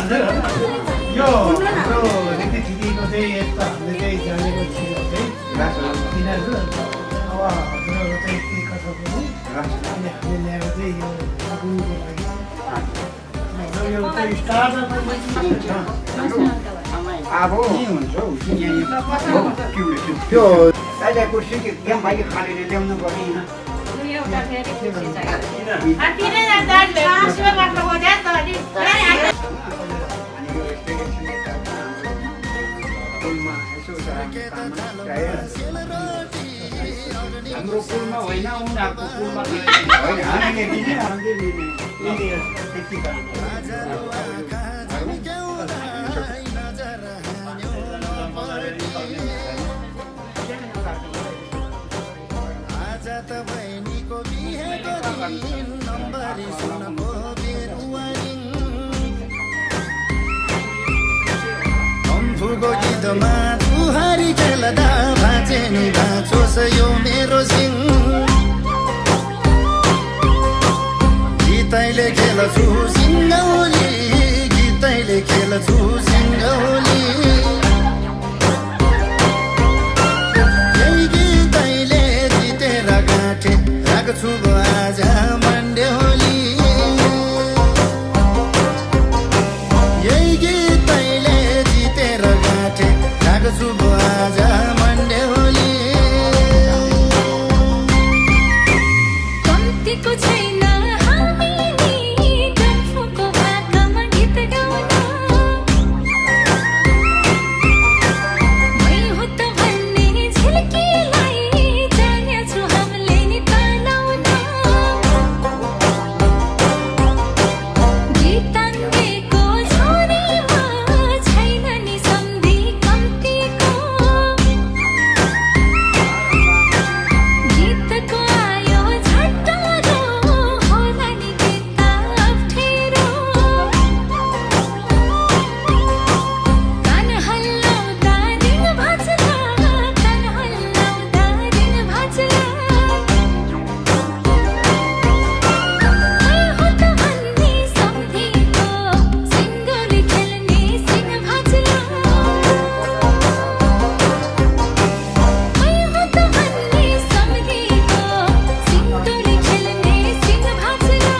यो हाम्रो रीति थितिको चाहिँ यस्तो हामीले चाहिँ जानेको थियो चाहिँ तिनीहरू अब हजुरहरू चाहिँ के कसो पनि अनि हामीले ल्याएको चाहिँ यो गुरुको लागि यो चाहिँ स्टार्टर अब हुन्छ हौ त्यो अहिले कुर्सी त्यहाँ बाहिर खालेर ल्याउनु पर्ने हाम्रो पुलमा होइन उनीहरूको पुलमा होइन हामीले दिने हामीले लिने सम्फुको गीतमा तुहारी खेल्दा भाँचे नि भाँचोस् यो मेरो सिङ गीतैले खेल्छु सिङ्गौली गीतैले खेल्छु सिङ्गौली यही गीतैले जितेर गाँठे राख्छु आज मन्डेहोली यही गीतैले जितेर गाँठे राख्छु आज मन्डेहोली कम्तीको छैन हामी नि डम्फुको भाकामा गीत गाउन मै हो त भन्ने झिल्कीलाई जानेछु हामीले नि तनाउन गीताङ्गेको छोरीमा छैन नि सम्धि कम्तीको गीतको आयो झट्टरो होला नि गीत अप्ठ्यारो कान हल्लाउँदा रिङ भाँच्ला कान हल्लाउँदा रिङ भाँच्ला मै हो त भन्ने सम्धिको सिङ्गौली खेल्ने सिङ भाँच्ला मै हो त भन्ने सम्धिको सिङ्गौली खेल्ने सिङ भाँच्ला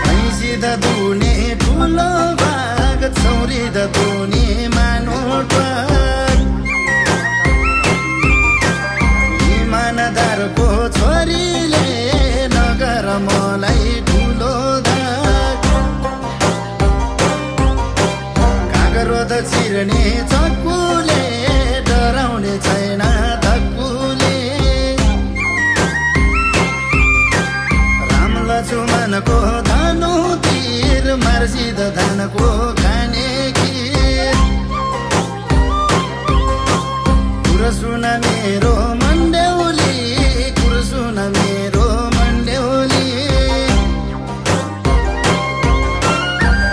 भैँसी द दुने ठुलो भाग छौरी द दुने मानोटक इमानदारको छोरीले नगर मलाई ठुलो दाग कागरोध चिर्ने चक्कुले डराउने छैन धक्कुले राम लक्ष्मणको धनु तीर मर्सिद धानको खाने खीर कुरो सुन मेरो मन्डेउली कुरो सुन मेरो मन्डेउली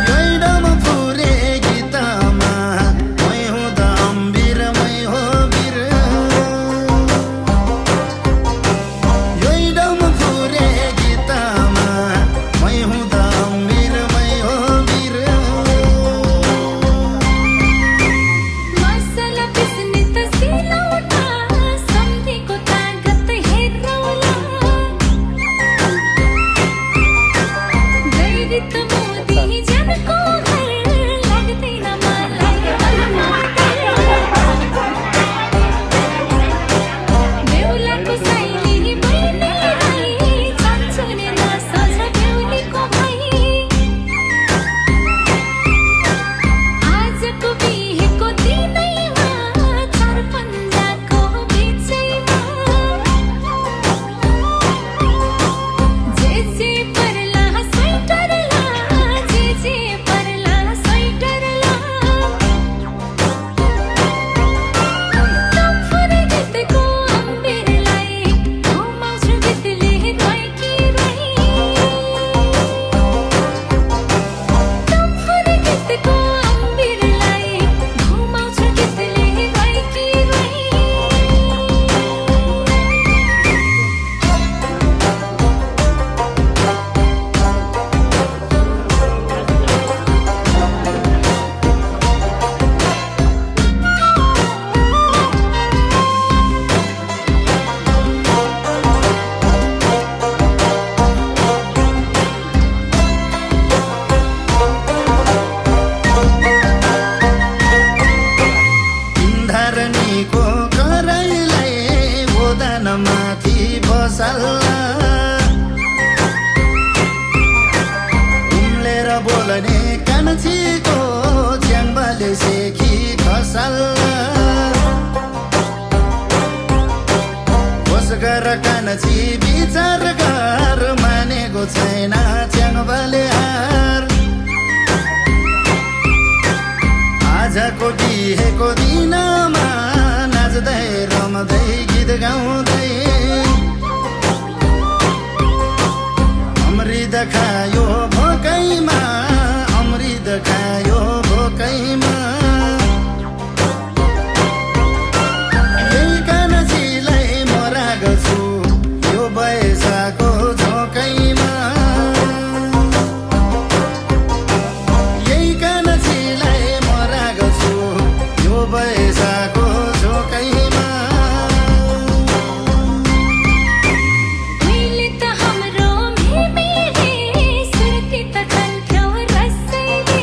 योइडम फुरे गीतमा मै हुँ त अम्बिर मै हो वीर योइडम फुरे गीतमा मै हुँ त अम्बिर मै हो वीर सल्लाह होस गर कान्छी विचार गर मानेको छैन च्याङ्बाले हार आजको बिहेको दिनमा नाच्दै रम्दै गीत गाउँदै अमृत खायो भोकैमा अमृत खायो भोकैमा यही कान्छीलाई म राख्छु यो बैसाको झोकैमा यही कान्छीलाई म राख्छु यो बैसाको झोकैमा मैले त हाम्रो मिमीले सुर्ती त खान्थ्यौ रसैले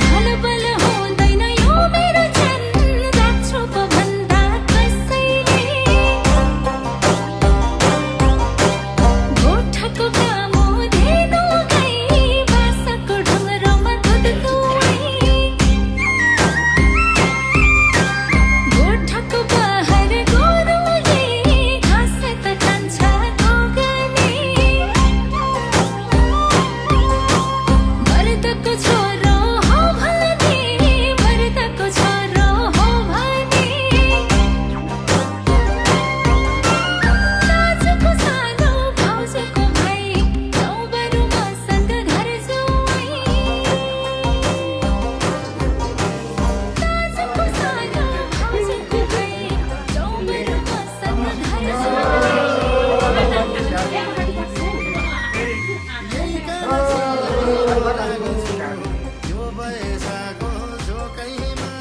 ढलबल हुँदैन यो मेरो छन् राख्छु पो भन्दा कसैले गोठको काम धेनु गई बाँसको ढुङ्ग्रोमा दुध दुहाई गोठको बाहर गोरुले घाँस त खान्छ गोगले मर्दको छोरो हो भने मर्दको छोरो हो भने दाजुको सानो भाउजूको भाइ चौबरुमा सँग घर जुवाई दाजुको सानो भाउजूको भाइ चौबरुमा सँग घर यो बैसाको झोकैमा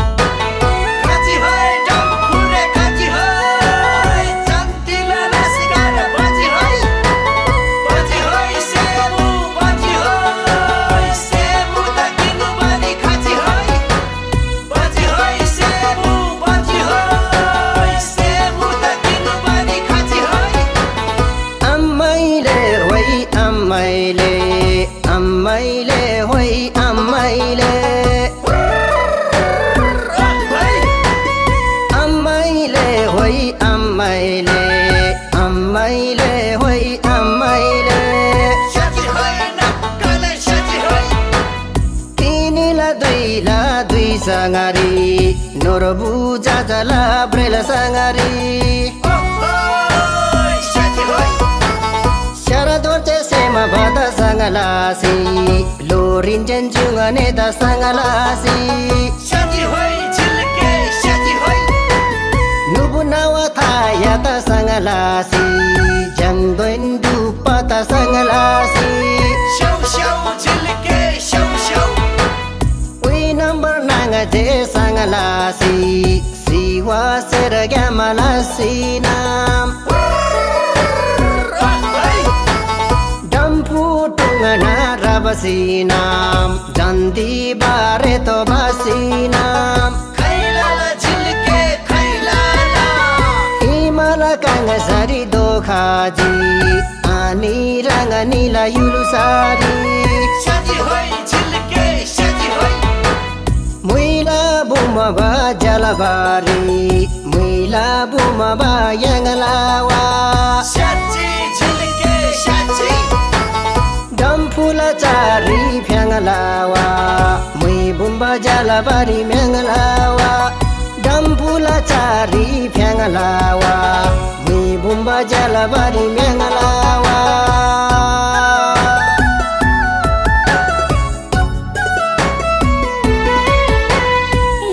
काजी है डम्फुरे काजी है चन्तिला नासिगार बाजी है सेमु बाजी है सेमु त किनु बानी खाजी है सेमु बाजी है सेमु त किनु बानी खाजी है अम्माइले होई अम्माइले अम्माइले होई अम्माइले अम्माइले होई अम्माइले अम्माइले होई अम्माइले शाजी है नक्कले शाजी है तिनीला दुई सङ्गारी नोरबु जाजला ब्रेल सङ्गारी शाजी है शरदोर्चे सेमा भद सङ्गलासी लोरिन्जेन जुङ्गने त सङ्गलासी शाजी है झिल्के शाजी है Nubunawa thaya ta sangalasi Jangdoin dupa ta sangalasi Show show झिल्के show show We number nanga je sangalasi Siwa seragyamalasi nam Dampu tungana rabasi nam Jandi bare to basi nam खैलाला झिल्के खैलाला Himala kanga sari dokhaji Ani ranga nila yulu sari Shaji है झिल्के शाजी है Muila buma ba jalabari Muila buma ba yangalawa Shaji झिल्के Shaji Dampula cari pyangalawa Mui bumba jalabari myangalawa Dampula cari pyangalawa Mui bumba jalabari myangalawa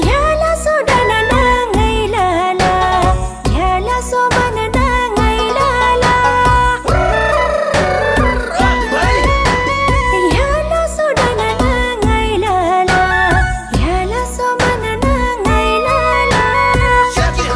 याला सोडला नांगै लाला याला सोबन नांगै लाला याला सोडला नांगै लाला याला सोबन नांगै लाला Shaji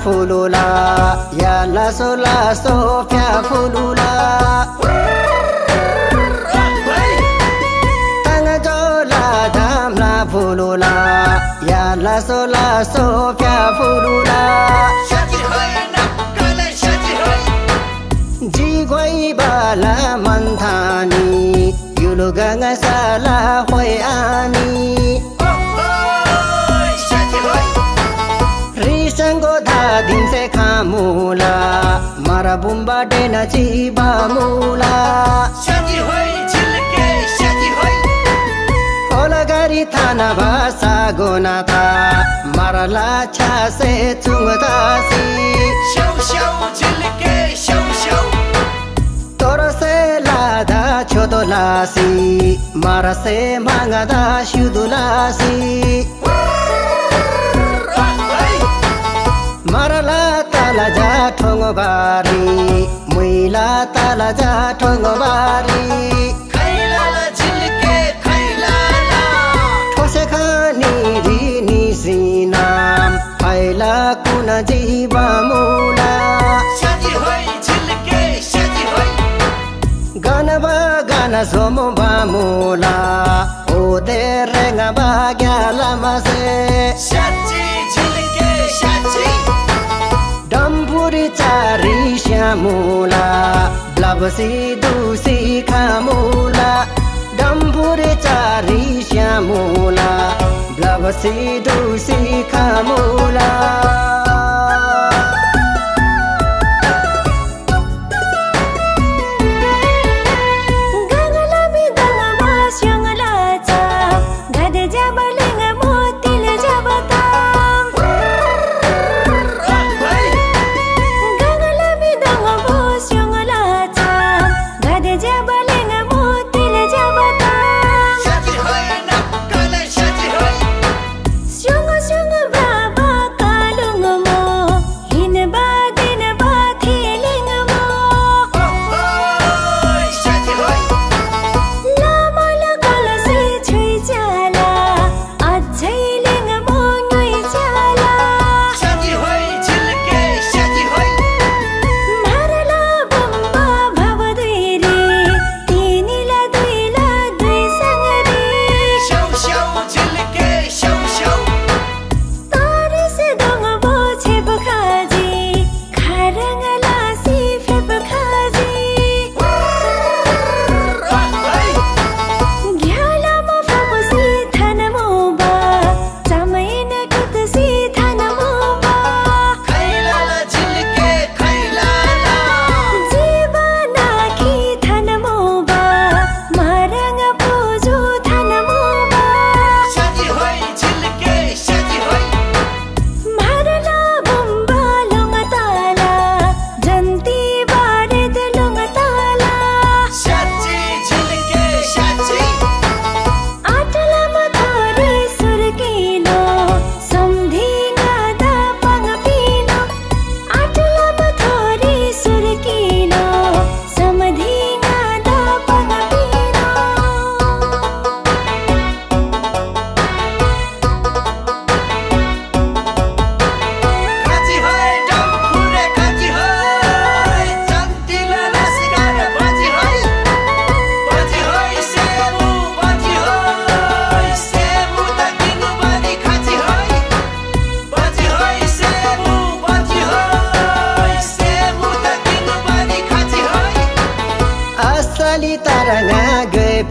fulula ya la so phya fulula tanga jola dam la fulula ya la so phya fulula ji gwai ba la man thani yuluga nga sala hoi ani Risango da din se khamula mara bumba de na chiba mula Ola gari thana basa gona tha mara la cha se chungta si Toro se la da chodola si mara se manga da shudula si Marala tala ja thong bari muila tala ja thong bari those khani ri ni sinam phaila kuna jiba mula gana somo ba mula o de renga ba gyala mase Dampuri chari shamula blabasi dusi khamula Dampuri chari shamula blabasi dusi khamula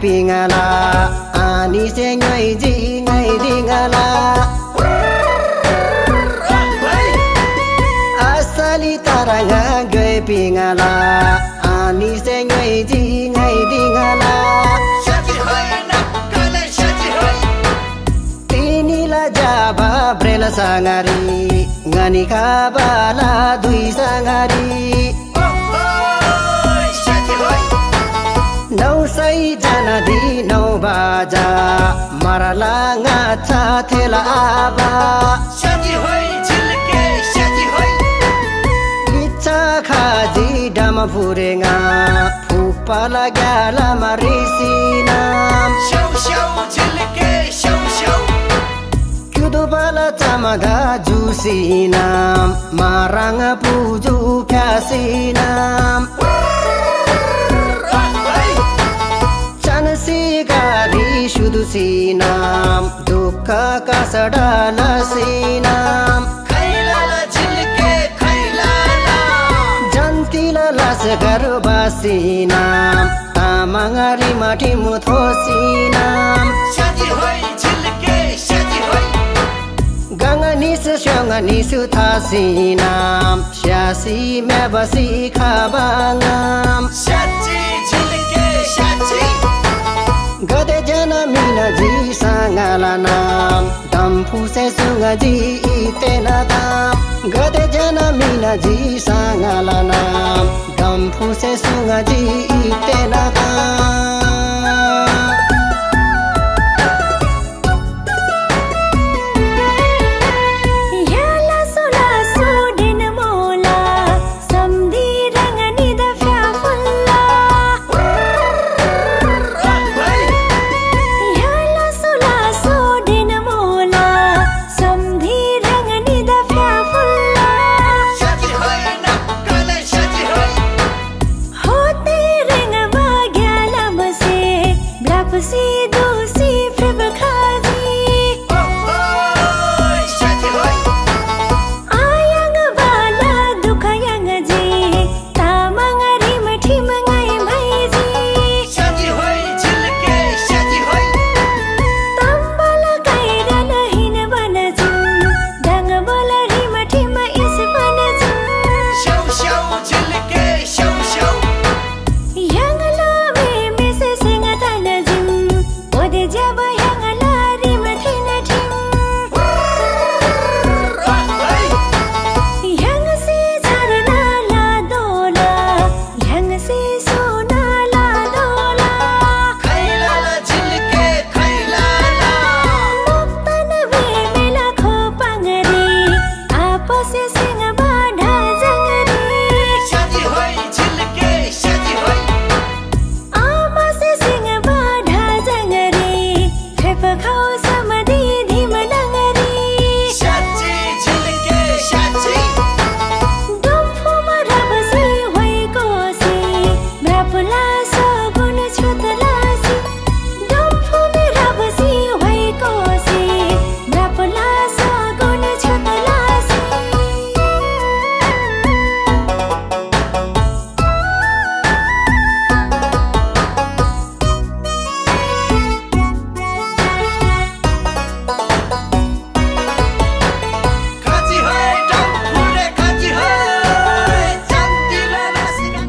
pingala ani se nyoi ji ngai dingala asali taranga gai pingala ani se nyoi ji ngai dingala tinila jaba brela sangari ngani kabala dui sangari Nau sai jana di nau baja marala ngacha thela aba shati hoi chilke shati hoi icha khaji dam phurenga phupala gyala marisi nam shau shau chilke shau shau Udupala chamada jusinam Maranga puju kasinam Chanasi gari shudusinam Dukha kasada nasinam खैलाला झिल्के खैलाला Jantila lasgar basinam Tamangari mati muthosinam शादी होई झिल्के शादी होई Ganganisu syonganisu thasinam Syasi mebasi khabangam शाची झिल्के शाची Gade jana mina ji sangalanam Dampu se sunga ji itenadam Gade jana mina ji sangalanam Dampu se sunga ji itenadam Yala sola sudin mola samdi rangani da fyafulla Yala sola sudin mola samdi rangani da fyafulla शादी होई ना कले शादी होई Hote ring bagyala mase blapsi dosi prab khaji ओय शादी होई Ayang bala dukhayang ji tamang rim thim ngai bhai ji शादी होई झिल्के शादी होई tambal kairan hin ban ji dang bala rim thim is ban ji शौ शौ झिल्के शौ शौ yang la me mes sing tan jim od jab yang la rim thin thim ओय yang se charna la dola yang se sona la dola खैलाला झिल्के खैलाला Tan ve mela kho pangri आपस सिंग बाधा जंगरी शादी होई झिल्के शादी होई आपस सिंग बाधा जंगरी फेप खाओ समदी धीम डंगरी शाची झिल्के शाची डम्फु मरब सी होई कोसी ब्रापला सो गुण छुतलासी डम्फु मरब सी होई कोसी ब्रापला सो गुण छुतलासी खाची होई डम्फुले खाची होई जंतीला नासिका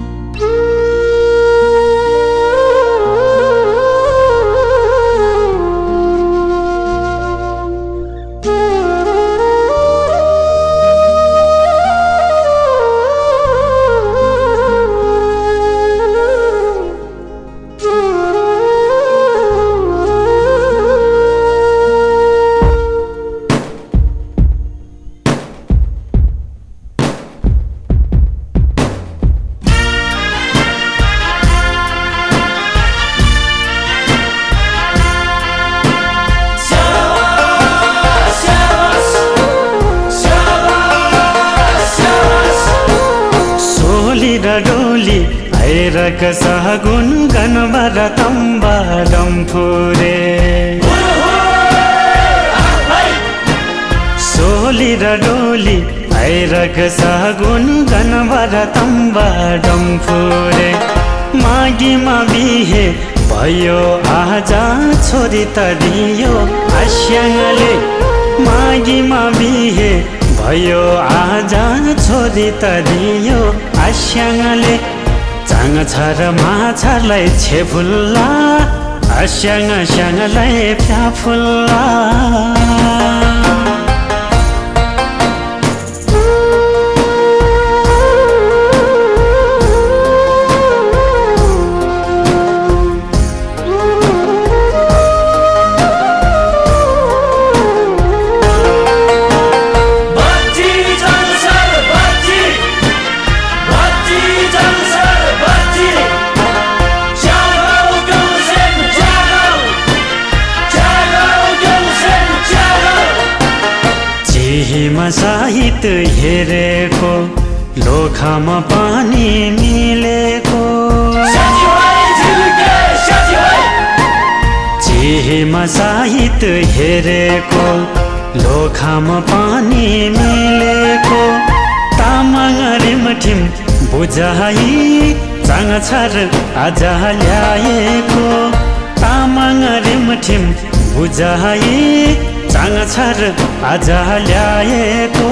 सोली र डोली भैरक सहगुन गनबर तम्बालम फुरे सोली र डोली भैरक सहगुन गनबर तम्बालम फुरे मागीमा बिहे भयो आजा छोरी त दियो आस्याङले मागीमा बिहे भयो आजा छोरी त दियो आस्याङले चाङ छ र माछालाई छेफुल्ला आस्याङ स्याङलाई फ्याफुल्ला हेरेको लोखामा पानी मिलेको चिहीमा साहित्य हेरेको लोखामा पानी मिलेको तामाङ रिमठिम बुझाइ चाङछार आज ल्याएको तामाङ रिमठिम बुझाइ चाङछार आज ल्याएको